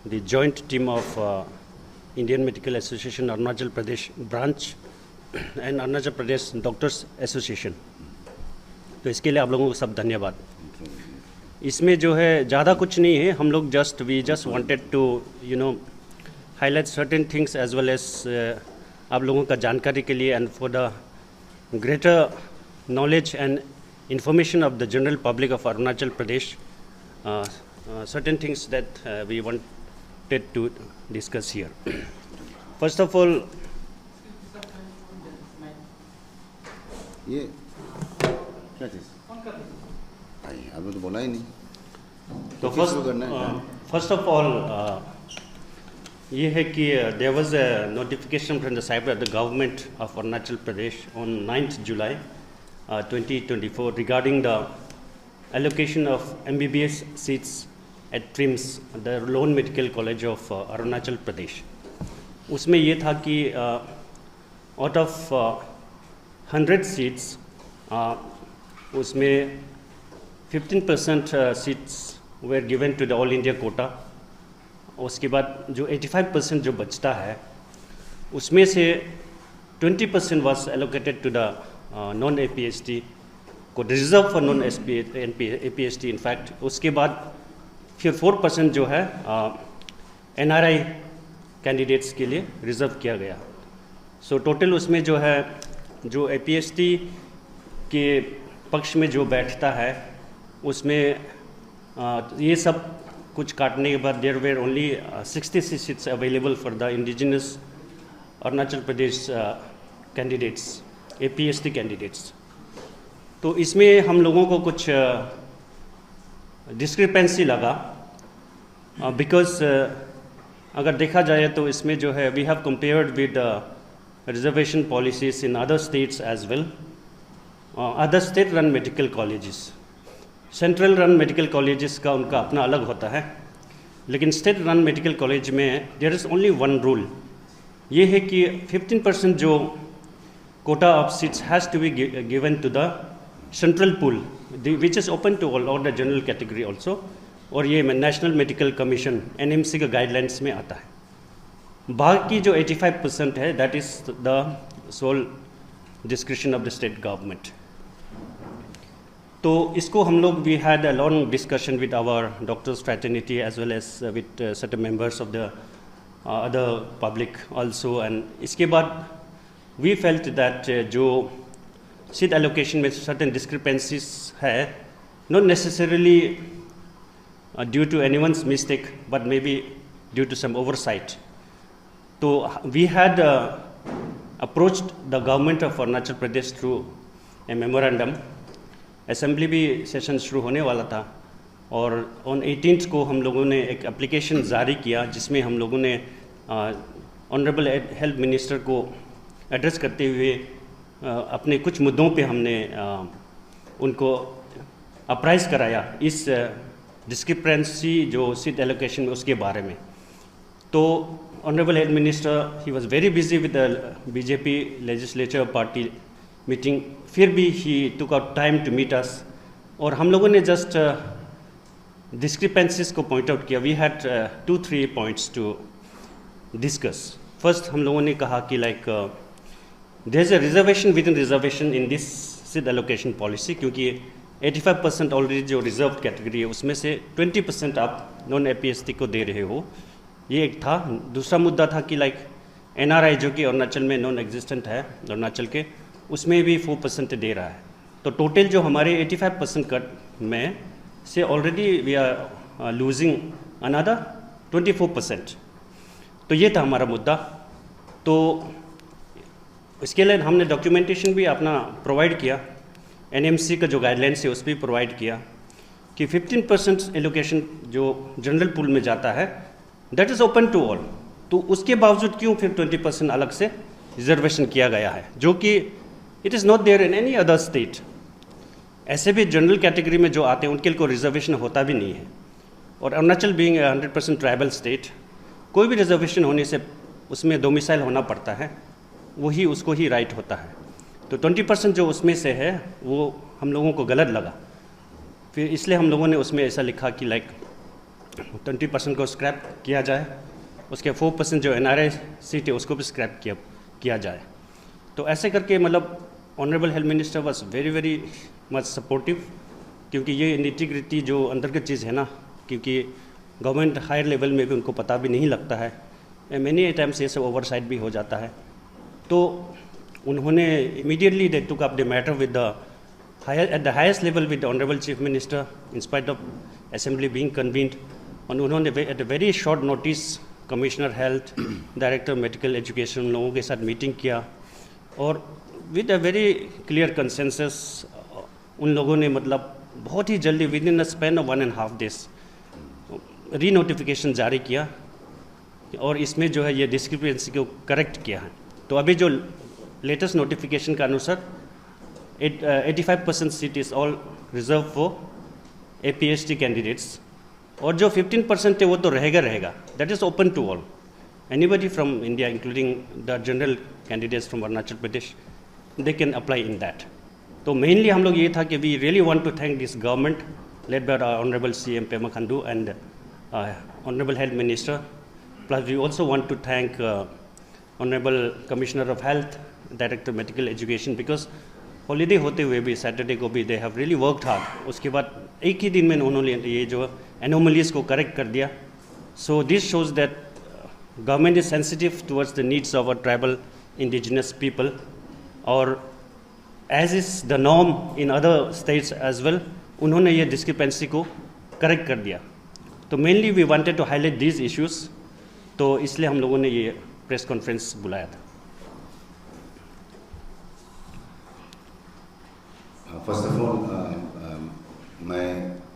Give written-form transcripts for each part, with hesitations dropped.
the joint team of Indian Medical Association Arunachal Pradesh branch and Arunachal Pradesh Doctors Association. तो इसके लिए आप लोगों को सब धन्यवाद. इसमें जो है ज़्यादा कुछ नहीं है, हम लोग we just wanted to highlight certain things as well as आप लोगों का जानकारी के लिए and for the greater knowledge and information of the general public of Arunachal Pradesh, certain things that we wanted to discuss here. First of all, ये क्या चीज़? आपने तो बोला ही नहीं. तो first of all ये है कि there was a notification from the side of the government of Arunachal Pradesh on 9th July 2024 regarding the allocation of MBBS seats at TRIMS, the Lone Medical College of Arunachal Pradesh. उसमें ये था कि out of 100 seats उसमें 15% seats were given to the All India quota. उसके बाद जो 85% जो बचता है उसमें से 20% was allocated to the non-APST को reserve for non APST in fact. उसके बाद फिर 4% जो है NRI कैंडिडेट्स के लिए रिजर्व किया गया. सो टोटल उसमें जो है जो APST के पक्ष में जो बैठता है उसमें ये सब कुछ काटने के बाद there were only 66 seats available for the indigenous Arunachal Pradesh candidates, APST candidates. तो इसमें हम लोगों को कुछ डिस्क्रिपेंसी लगा बिकॉज अगर देखा जाए तो इसमें जो है we have compared with reservation policies in other states as well. Other state run medical colleges, central run medical colleges का उनका अपना अलग होता है, लेकिन स्टेट रन मेडिकल कॉलेज में there is only one rule. ये है कि 15% जो quota of seats has to be given to the central pool which is open to all और द जनरल कैटेगरी ऑल्सो. और ये नेशनल मेडिकल कमीशन NMC के guidelines में आता है. बाकी जो 85% है that is the sole description of the state government. तो इसको हम लोग we had a long discussion with our doctors fraternity as well as with certain members of the other public also. And इसके बाद वी फेल्ट दैट जो seat allocation में certain discrepancies है, not necessarily due to anyone's mistake but may be due to some oversight. तो we had approached the government of Arunachal Pradesh through a memorandum. Assembly भी session शुरू होने वाला था और ऑन 18th को हम लोगों ने एक एप्लीकेशन जारी किया जिसमें हम लोगों ने ऑनरेबल हेल्थ मिनिस्टर को एड्रेस करते हुए अपने कुछ मुद्दों पे हमने उनको अप्राइज कराया इस डिस्क्रिपेंसी जो सीट एलोकेशन में उसके बारे में. तो honourable health minister he was very busy with the BJP legislature party meeting, फिर भी he took out time to meet us और हम लोगों ने जस्ट डिस्क्रिपेंसीज को पॉइंट आउट किया. We had 2-3 points to discuss. First हम लोगों ने कहा कि like there is a reservation within reservation in this seat allocation policy, क्योंकि 85% ऑलरेडी जो रिजर्व कैटेगरी है उसमें से 20% आप नॉन APST को दे रहे हो. ये एक था. दूसरा मुद्दा था कि लाइक NRI जो कि अरुणाचल में नॉन एग्जिस्टेंट है अरुणाचल के, उसमें भी 4% दे रहा है. तो टोटल जो हमारे 85% कट में से already we are losing another 24%. तो ये था हमारा मुद्दा. तो इसके लिए हमने डॉक्यूमेंटेशन भी अपना प्रोवाइड किया, NMC का जो गाइडलाइंस है उस पर प्रोवाइड किया कि 15% एलोकेशन जो जनरल पूल में जाता है that is open to all. तो उसके बावजूद क्यों फिर 20% अलग से रिजर्वेशन किया गया है, जो कि it is not there in any other state. ऐसे भी जनरल कैटेगरी में जो आते हैं उनके लिए रिजर्वेशन होता भी नहीं है. और अरुणाचल बीइंग 100% ट्राइबल स्टेट, कोई भी रिजर्वेशन होने से उसमें डोमिसाइल होना पड़ता है, वही उसको ही राइट होता है. तो 20% जो उसमें से है वो हम लोगों को गलत लगा. फिर इसलिए हम लोगों ने उसमें ऐसा लिखा कि लाइक 20% को स्क्रैप किया जाए, उसके 4% जो NRI सीट है उसको भी स्क्रैप किया जाए। तो ऐसे करके मतलब honourable health minister was very very much supportive, क्योंकि ये इंटीग्रिटी जो अंतर्गत चीज़ है ना, क्योंकि गवर्नमेंट हायर लेवल में भी उनको पता भी नहीं लगता है, मैनी टाइम्स ये सब ओवरसाइट भी हो जाता है। तो उन्होंने immediately they took up the matter with the at the highest level with the honourable chief minister in spite of assembly being convened, और उन्होंने at a very short notice commissioner health, director medical education लोगों के साथ meeting किया, और with a very clear consensus उन लोगों ने मतलब बहुत ही जल्दी with in a span of 1.5 days री नोटिफिकेशन जारी किया, और इसमें जो है ये डिस्क्रिपेंसी को करेक्ट किया है। तो अभी जो लेटेस्ट नोटिफिकेशन का अनुसार 85% seat is all reserve for APST candidates, और जो 15% है वो तो रहेगा, that is open to all, anybody from India including the general candidates from Arunachal Pradesh, they can apply in that. तो मेनली हम लोग ये था कि we really want to thank this government led by honourable CM Pema Khandu and Honorable Health Minister, plus we also want to thank Honorable Commissioner of Health, Director Medical Education, because holiday होते हुए भी Saturday को भी they have really worked hard। उसके बाद एक ही दिन में उन्होंने ये जो anomalies को करेक्ट कर दिया। So this shows that government is sensitive towards the needs of our tribal indigenous people, और as is the norm in other states as well, उन्होंने ये discrepancy को करेक्ट कर दिया। तो mainly we wanted to highlight these issues, तो इसलिए हम लोगों ने ये प्रेस कॉन्फ्रेंस बुलाया था। फर्स्ट ऑफ ऑल मैं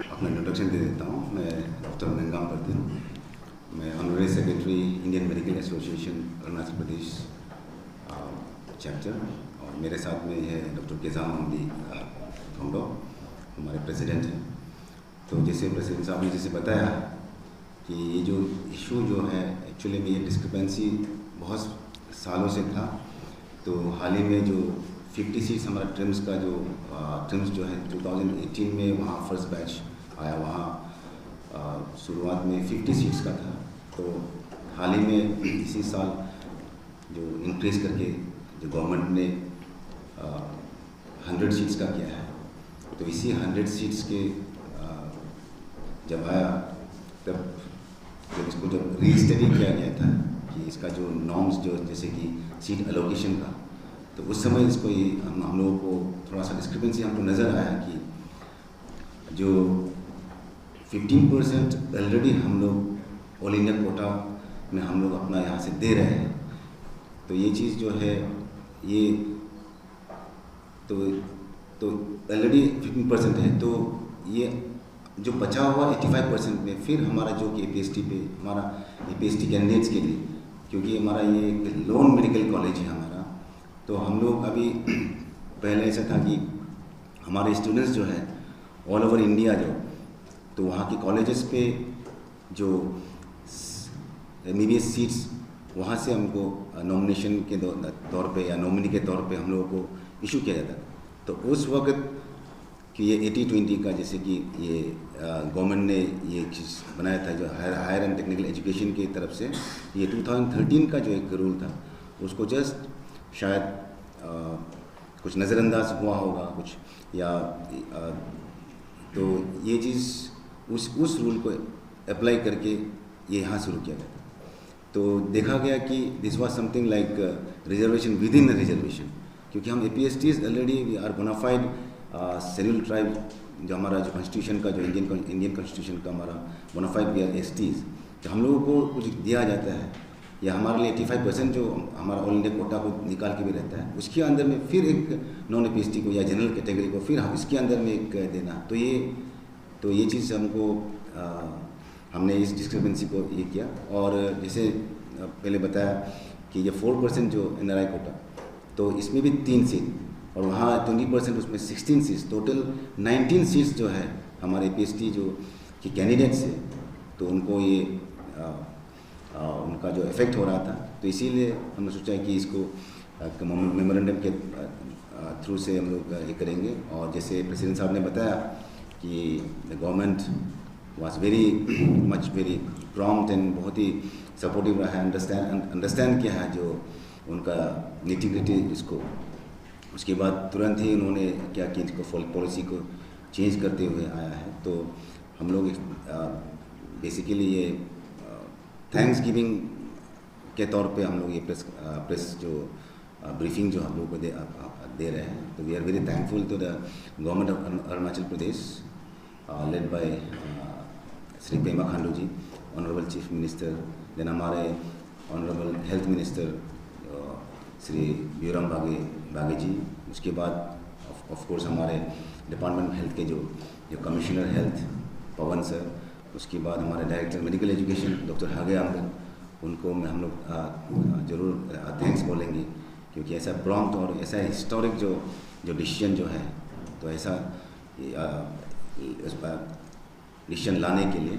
अपना इंट्रोडक्शन दे देता हूँ। मैं डॉक्टर नंगाम परदीन, मैं honorary secretary Indian Medical Association Arunachal Pradesh chapter, और मेरे साथ में है डॉक्टर केजाम अमदी थोंडो, हमारे प्रेसिडेंट हैं। तो जैसे प्रेसिडेंट साहब ने जैसे बताया कि ये जो इशू जो है एक्चुअली में ये डिस्क्रिपेंसी बहुत सालों से था। तो हाल ही में जो 50 सीट्स हमारा ट्रिम्स का जो ट्रिम्स जो है 2018 में वहाँ फर्स्ट बैच आया, वहाँ शुरुआत में 50 सीट्स का था। तो हाल ही में इसी साल जो इंक्रीज़ करके जो गवर्नमेंट ने 100 सीट्स का किया है। तो इसी 100 सीट्स के जब आया तब जब इसको जब रीस्टडी किया गया था कि इसका जो नॉर्म्स जो जैसे कि सीट एलोकेशन का, तो उस समय इसको ये हम लोगों को थोड़ा सा डिस्क्रिपेंसी हमको नज़र आया कि जो 15% ऑलरेडी हम लोग ऑल इंडिया कोटा में हम लोग अपना यहाँ से दे रहे हैं। तो ये चीज़ जो है ये तो ऑलरेडी 15% है। तो ये जो बचा हुआ 85% में फिर हमारा जो कि APST पे हमारा APST कैंडिडेट्स के लिए, क्योंकि हमारा ये एक लोन मेडिकल कॉलेज है हमारा, तो हम लोग अभी पहले ऐसा था कि हमारे स्टूडेंट्स जो है ऑल ओवर इंडिया जो, तो वहाँ के कॉलेजेस पे जो MBBS सीट्स वहाँ से हमको नॉमिनेशन के तौर पे या नॉमिनी के तौर पे हम लोगों को इशू किया जाता। तो उस वक्त कि ये 80-20 का जैसे कि ये गवर्नमेंट ने ये चीज़ बनाया था जो हायर एंड टेक्निकल एजुकेशन की तरफ से, ये 2013 का जो एक रूल था उसको जस्ट शायद कुछ नज़रअंदाज हुआ होगा कुछ, या तो ये चीज़ उस रूल को अप्लाई करके ये यहाँ शुरू किया गया था। तो देखा गया कि this was something like reservation within reservation, क्योंकि हम APSTs already we are bonafide schedule tribe, जो हमारा जो कॉन्स्टिट्यूशन का जो इंडियन कॉन्स्टिट्यूशन का हमारा बोनाफाइड वी आर STs, तो हम लोगों को कुछ दिया जाता है या हमारे लिए 85% जो हमारा ऑल इंडिया कोटा को निकाल के भी रहता है, उसके अंदर में फिर एक नॉन APST को या जनरल कैटेगरी को फिर हम इसके अंदर में एक देना। तो ये चीज़ हमको हमने इस डिस्क्रिपेंसी को ये किया। और जैसे पहले बताया कि ये 4% जो NRI कोटा, तो इसमें भी 3 सीट, और वहाँ 20% उसमें 16 सीट्स, टोटल 19 सीट्स जो है हमारे APST जो कि कैंडिडेट्स है, तो उनको ये उनका जो इफ़ेक्ट हो रहा था। तो इसीलिए हमने सोचा कि इसको मेमोरेंडम के थ्रू से हम लोग ये करेंगे। और जैसे प्रेसिडेंट साहब ने बताया कि the government was very much very prompt and बहुत ही सपोर्टिव रहा है, अंडरस्टैंड किया है जो उनका निटी-ग्रिटी इसको। उसके बाद तुरंत ही उन्होंने क्या कि इसको पॉलिसी को चेंज करते हुए आया है। तो हम लोग बेसिकली ये थैंक्स गिविंग के तौर पे हम लोग ये प्रेस जो ब्रीफिंग जो हम लोग को दे रहे हैं। तो we are very thankful to the government of Arunachal Pradesh led by Shri Pema Khandu ji, honourable chief minister, then हमारे honourable health minister Shri Biuram बागे जी। उसके बाद ऑफ कोर्स हमारे डिपार्टमेंट ऑफ हेल्थ के जो कमिश्नर हेल्थ पवन सर, उसके बाद हमारे director medical education doctor Hage Amgan, उनको हम लोग ज़रूर थैंक्स बोलेंगे, क्योंकि ऐसा प्रॉम्प्ट और ऐसा हिस्टोरिक जो डिसीजन जो है, तो ऐसा डिसीजन लाने के लिए